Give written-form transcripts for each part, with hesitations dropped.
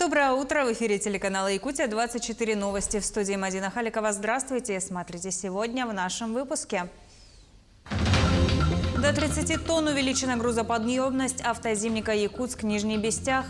Доброе утро! В эфире телеканала Якутия 24 новости. В студии Мадина Халикова. Здравствуйте! Смотрите сегодня в нашем выпуске. До 30 тонн увеличена грузоподъемность автозимника Якутск-Нижний Бестях.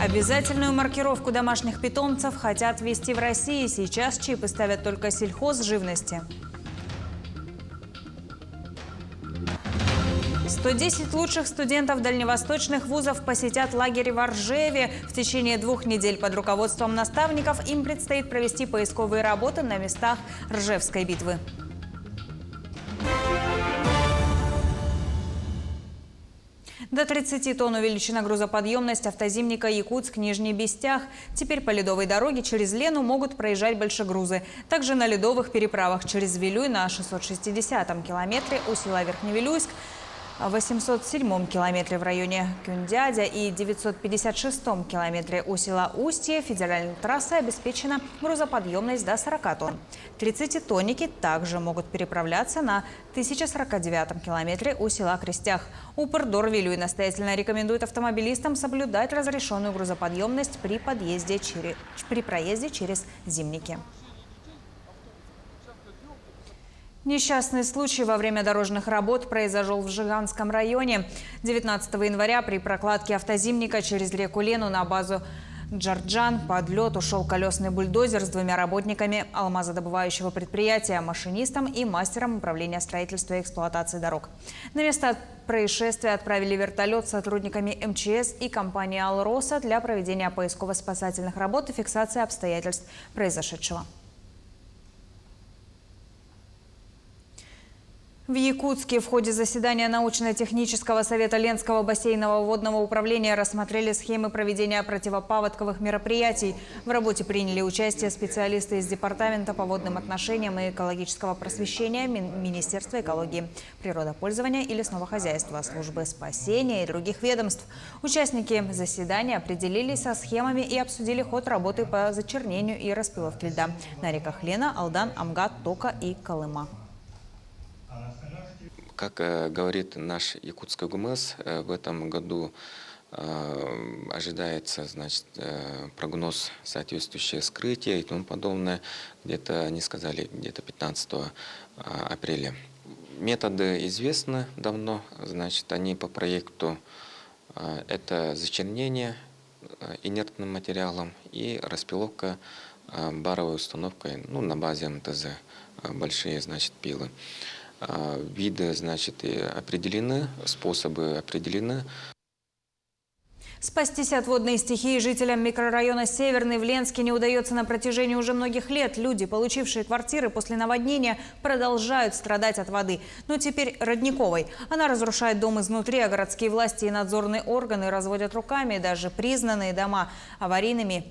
Обязательную маркировку домашних питомцев хотят ввести в России. Сейчас чипы ставят только сельхозживности. 110 лучших студентов дальневосточных вузов посетят лагерь в Оржеве. В течение 2 недель под руководством наставников им предстоит провести поисковые работы на местах Ржевской битвы. До 30 тонн увеличена грузоподъемность автозимника Якутск-Нижний Бестях. Теперь по ледовой дороге через Лену могут проезжать большегрузы. Также на ледовых переправах через Вилюй на 660-м километре у села Верхневилюйск, 807-м километре в районе Кюндядя и 956-м километре у села Устье федеральной трассой обеспечена грузоподъемность до 40 тонн. 30-тонники также могут переправляться на 1049-м километре у села Крестях. Упрдор Вилюй настоятельно рекомендует автомобилистам соблюдать разрешенную грузоподъемность при проезде через Зимники. Несчастный случай во время дорожных работ произошел в Жиганском районе. 19 января при прокладке автозимника через реку Лену на базу Джарджан под лед ушел колесный бульдозер с 2 работниками алмазодобывающего предприятия, машинистом и мастером управления строительства и эксплуатации дорог. На место происшествия отправили вертолет с сотрудниками МЧС и компании «Алроса» для проведения поисково-спасательных работ и фиксации обстоятельств произошедшего. В Якутске в ходе заседания научно-технического совета Ленского бассейнового водного управления рассмотрели схемы проведения противопаводковых мероприятий. В работе приняли участие специалисты из Департамента по водным отношениям и экологического просвещения Министерства экологии, природопользования и лесного хозяйства, службы спасения и других ведомств. Участники заседания определились со схемами и обсудили ход работы по зачернению и распиловке льда на реках Лена, Алдан, Амгат, Тока и Колыма. Как говорит наш якутский ГУМС, в этом году ожидается, прогноз соответствующее скрытие и тому подобное. Где-то, они сказали, где-то 15 апреля. Методы известны давно, они по проекту это зачернение инертным материалом и распиловка баровой установкой, на базе МТЗ, большие, пилы. Виды, определены, способы определены. Спастись от водной стихии жителям микрорайона Северный в Ленске не удается на протяжении уже многих лет. Люди, получившие квартиры после наводнения, продолжают страдать от воды. Но теперь родниковой. Она разрушает дом изнутри, а городские власти и надзорные органы разводят руками. Даже признание домов аварийными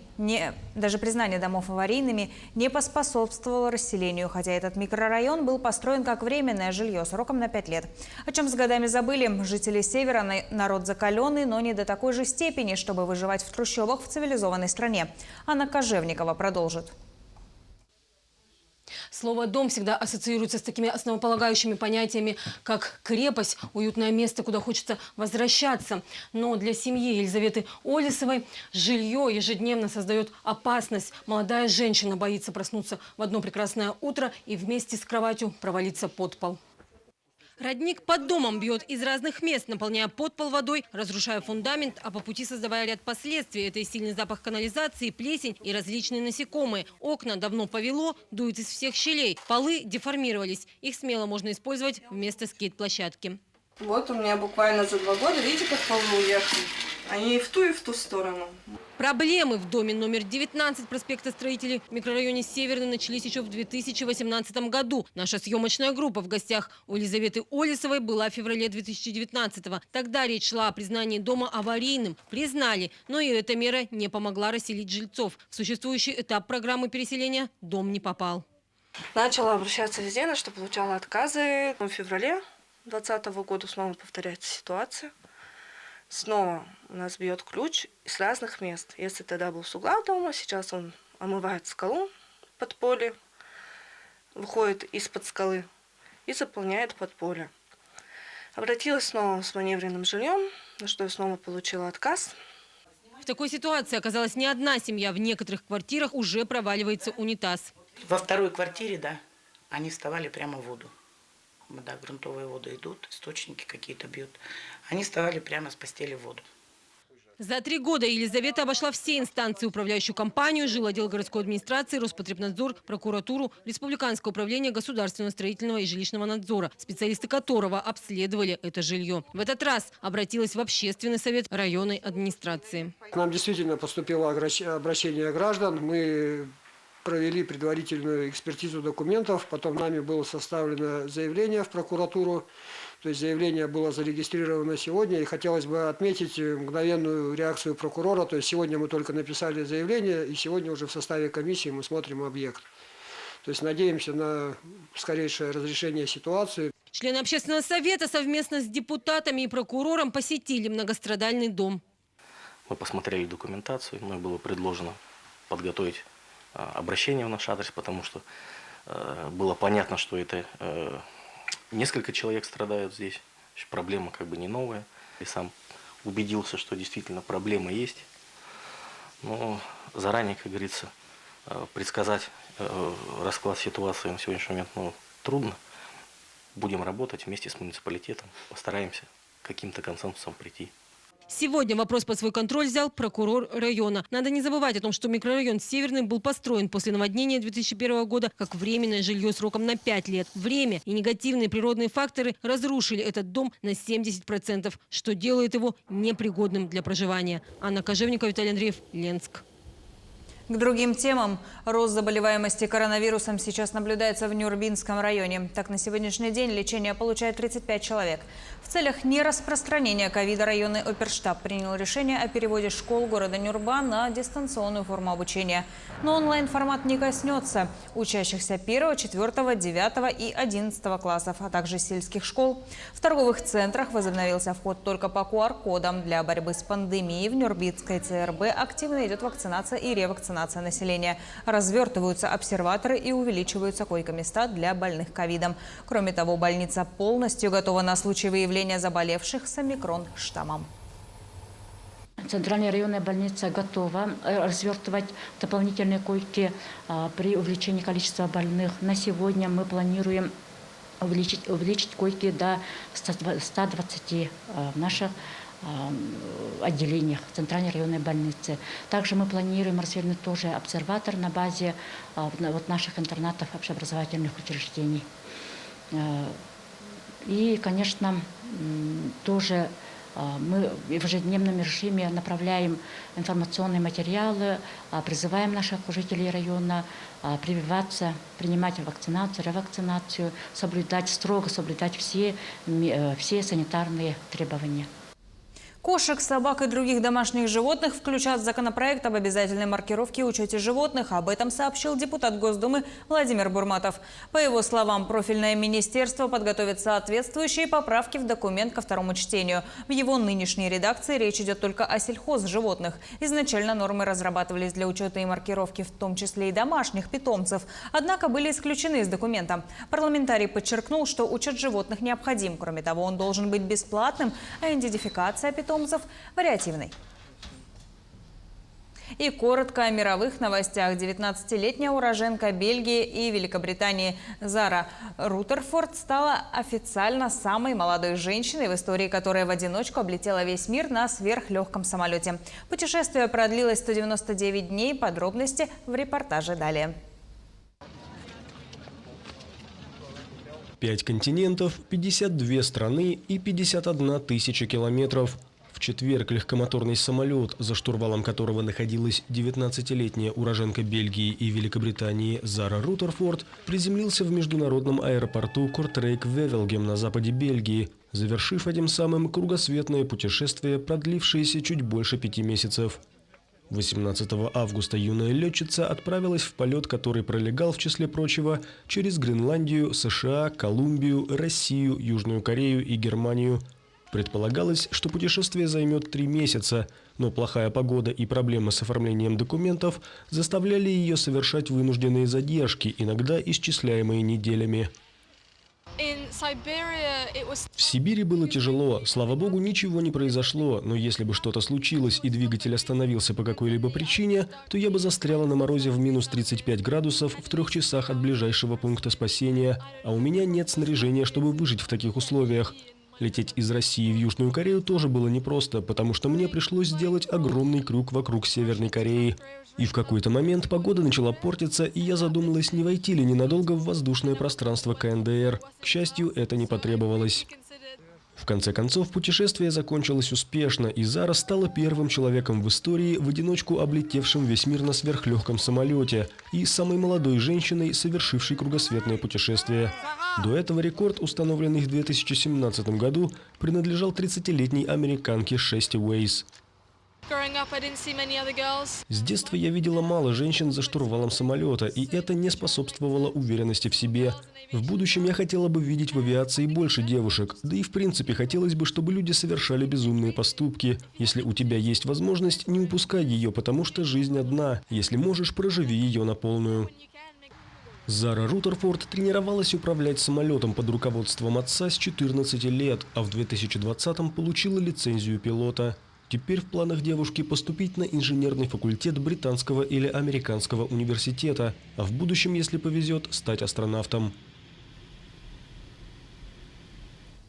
не поспособствовало расселению, хотя этот микрорайон был построен как временное жилье сроком на 5 лет. О чем с годами забыли жители Севера. Народ закаленный, но не до такой же степени, чтобы выживать в трущобах в цивилизованной стране. Анна Кожевникова продолжит. Слово «дом» всегда ассоциируется с такими основополагающими понятиями, как крепость, уютное место, куда хочется возвращаться. Но для семьи Елизаветы Олесовой жилье ежедневно создает опасность. Молодая женщина боится проснуться в одно прекрасное утро и вместе с кроватью провалиться под пол. Родник под домом бьет из разных мест, наполняя подпол водой, разрушая фундамент, а по пути создавая ряд последствий. Это и сильный запах канализации, плесень и различные насекомые. Окна давно повело, дует из всех щелей. Полы деформировались. Их смело можно использовать вместо скейт-площадки. Вот у меня буквально за 2 года, видите, как полы уехали. Они и в ту сторону. Проблемы в доме номер 19 проспекта Строителей в микрорайоне Северный начались еще в 2018 году. Наша съемочная группа в гостях у Елизаветы Олесовой была в феврале 2019-го. Тогда речь шла о признании дома аварийным. Признали, но и эта мера не помогла расселить жильцов. В существующий этап программы переселения дом не попал. Начала обращаться везде, на что получала отказы. В феврале 2020 года снова повторяется ситуация. Снова у нас бьет ключ из разных мест. Если тогда был с угла дома, сейчас он омывает скалу под поле, выходит из-под скалы и заполняет подполье. Обратилась снова с маневренным жильем, на что я снова получила отказ. В такой ситуации оказалась не одна семья. В некоторых квартирах уже проваливается унитаз. Во второй квартире, да, они вставали прямо в воду. Да, грунтовые воды идут, источники какие-то бьют. Они вставали прямо с постели в воду. За 3 года Елизавета обошла все инстанции: управляющую компанию, жилотдел городской администрации, Роспотребнадзор, прокуратуру, Республиканское управление государственного строительного и жилищного надзора, специалисты которого обследовали это жилье. В этот раз обратилась в общественный совет районной администрации. К нам действительно поступило обращение граждан. Мы провели предварительную экспертизу документов, потом нами было составлено заявление в прокуратуру. То есть заявление было зарегистрировано сегодня, и хотелось бы отметить мгновенную реакцию прокурора. То есть сегодня мы только написали заявление, и сегодня уже в составе комиссии мы смотрим объект. То есть надеемся на скорейшее разрешение ситуации. Члены общественного совета совместно с депутатами и прокурором посетили многострадальный дом. Мы посмотрели документацию, мной было предложено подготовить обращение в наш адрес, потому что было понятно, что это несколько человек страдают здесь. Проблема как бы не новая. И сам убедился, что действительно проблема есть. Но заранее, как говорится, предсказать расклад ситуации на сегодняшний момент трудно. Будем работать вместе с муниципалитетом, постараемся к каким-то консенсусам прийти. Сегодня вопрос под свой контроль взял прокурор района. Надо не забывать о том, что микрорайон Северный был построен после наводнения 2001 года как временное жилье сроком на 5 лет. Время и негативные природные факторы разрушили этот дом на 70%, что делает его непригодным для проживания. Анна Кожевникова, Виталий Андреев, Ленск. К другим темам. Рост заболеваемости коронавирусом сейчас наблюдается в Нюрбинском районе. Так, на сегодняшний день лечение получает 35 человек. В целях нераспространения ковида районный оперштаб принял решение о переводе школ города Нюрба на дистанционную форму обучения. Но онлайн-формат не коснется учащихся 1, 4, 9 и 11 классов, а также сельских школ. В торговых центрах возобновился вход только по QR-кодам. Для борьбы с пандемией в Нюрбинской ЦРБ активно идет вакцинация и ревакцинация населения. Развертываются обсерваторы и увеличиваются койко-места для больных ковидом. Кроме того, больница полностью готова на случай выявления заболевших с омикрон-штаммом. Центральная районная больница готова развертывать дополнительные койки при увеличении количества больных. На сегодня мы планируем увеличить койки до 120 в наших отделениях Центральной районной больницы. Также мы планируем развернуть тоже обсерватор на базе наших интернатов общеобразовательных учреждений. И, конечно, тоже мы в ежедневном режиме направляем информационные материалы, призываем наших жителей района прививаться, принимать вакцинацию, ревакцинацию, строго соблюдать все санитарные требования. Кошек, собак и других домашних животных включат в законопроект об обязательной маркировке и учете животных. Об этом сообщил депутат Госдумы Владимир Бурматов. По его словам, профильное министерство подготовит соответствующие поправки в документ ко второму чтению. В его нынешней редакции речь идет только о сельхозживотных. Изначально нормы разрабатывались для учета и маркировки, в том числе и домашних питомцев. Однако были исключены из документа. Парламентарий подчеркнул, что учет животных необходим. Кроме того, он должен быть бесплатным, а идентификация питомцев вариативной. И коротко о мировых новостях. 19-летняя уроженка Бельгии и Великобритании Зара Рутерфорд стала официально самой молодой женщиной в истории, которая в одиночку облетела весь мир на сверхлегком самолете. Путешествие продлилось 199 дней. Подробности в репортаже далее. 5 континентов, 52 страны и 51 тысяча километров. В четверг легкомоторный самолет, за штурвалом которого находилась 19-летняя уроженка Бельгии и Великобритании Зара Рутерфорд, приземлился в международном аэропорту Кортрейк-Вевелгем на западе Бельгии, завершив этим самым кругосветное путешествие, продлившееся чуть больше 5 месяцев. 18 августа юная летчица отправилась в полет, который пролегал, в числе прочего, через Гренландию, США, Колумбию, Россию, Южную Корею и Германию. Предполагалось, что путешествие займет 3 месяца, но плохая погода и проблемы с оформлением документов заставляли ее совершать вынужденные задержки, иногда исчисляемые неделями. В Сибири было тяжело. Слава богу, ничего не произошло. Но если бы что-то случилось и двигатель остановился по какой-либо причине, то я бы застряла на морозе в минус 35 градусов в 3 часах от ближайшего пункта спасения. А у меня нет снаряжения, чтобы выжить в таких условиях. Лететь из России в Южную Корею тоже было непросто, потому что мне пришлось сделать огромный крюк вокруг Северной Кореи. И в какой-то момент погода начала портиться, и я задумалась, не войти ли ненадолго в воздушное пространство КНДР. К счастью, это не потребовалось. В конце концов, путешествие закончилось успешно, и Зара стала первым человеком в истории, в одиночку облетевшим весь мир на сверхлегком самолете, и самой молодой женщиной, совершившей кругосветное путешествие. До этого рекорд, установленный в 2017 году, принадлежал 30-летней американке Шести Уэйс. С детства я видела мало женщин за штурвалом самолета, и это не способствовало уверенности в себе. В будущем я хотела бы видеть в авиации больше девушек, да и в принципе хотелось бы, чтобы люди совершали безумные поступки. Если у тебя есть возможность, не упускай ее, потому что жизнь одна. Если можешь, проживи ее на полную. Зара Рутерфорд тренировалась управлять самолетом под руководством отца с 14 лет, а в 2020-м получила лицензию пилота. Теперь в планах девушки поступить на инженерный факультет британского или американского университета, а в будущем, если повезет, стать астронавтом.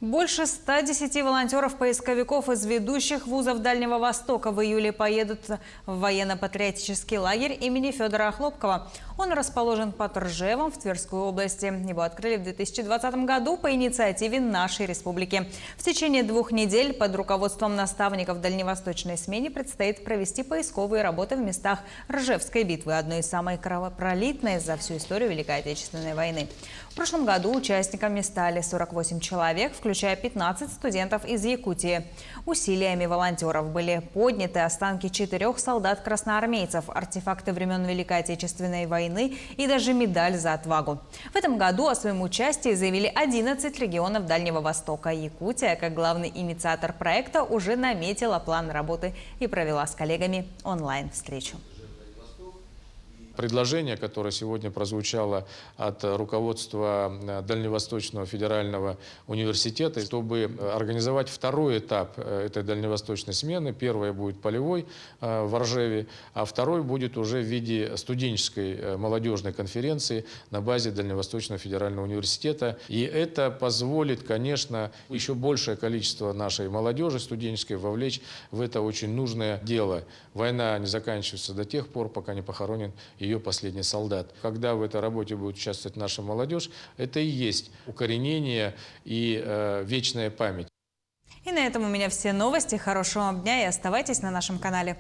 Больше 110 волонтеров-поисковиков из ведущих вузов Дальнего Востока в июле поедут в военно-патриотический лагерь имени Федора Хлопкова. Он расположен под Ржевом в Тверской области. Его открыли в 2020 году по инициативе нашей республики. В течение 2 недель под руководством наставников дальневосточной смене предстоит провести поисковые работы в местах Ржевской битвы, одной из самых кровопролитной за всю историю Великой Отечественной войны. В прошлом году участниками стали 48 человек, включая 15 студентов из Якутии. Усилиями волонтеров были подняты останки 4 солдат-красноармейцев, артефакты времен Великой Отечественной войны и даже медаль за отвагу. В этом году о своем участии заявили 11 регионов Дальнего Востока. Якутия, как главный инициатор проекта, уже наметила план работы и провела с коллегами онлайн-встречу. Предложение, которое сегодня прозвучало от руководства Дальневосточного федерального университета, чтобы организовать 2-й этап этой дальневосточной смены. Первый будет полевой в Ржеве, а 2-й будет уже в виде студенческой молодежной конференции на базе Дальневосточного федерального университета. И это позволит, конечно, еще большее количество нашей молодежи студенческой вовлечь в это очень нужное дело. Война не заканчивается до тех пор, пока не похоронен ее последний солдат. Когда в этой работе будет участвовать наша молодежь, это и есть укоренение и вечная память. И на этом у меня все новости. Хорошего вам дня и оставайтесь на нашем канале.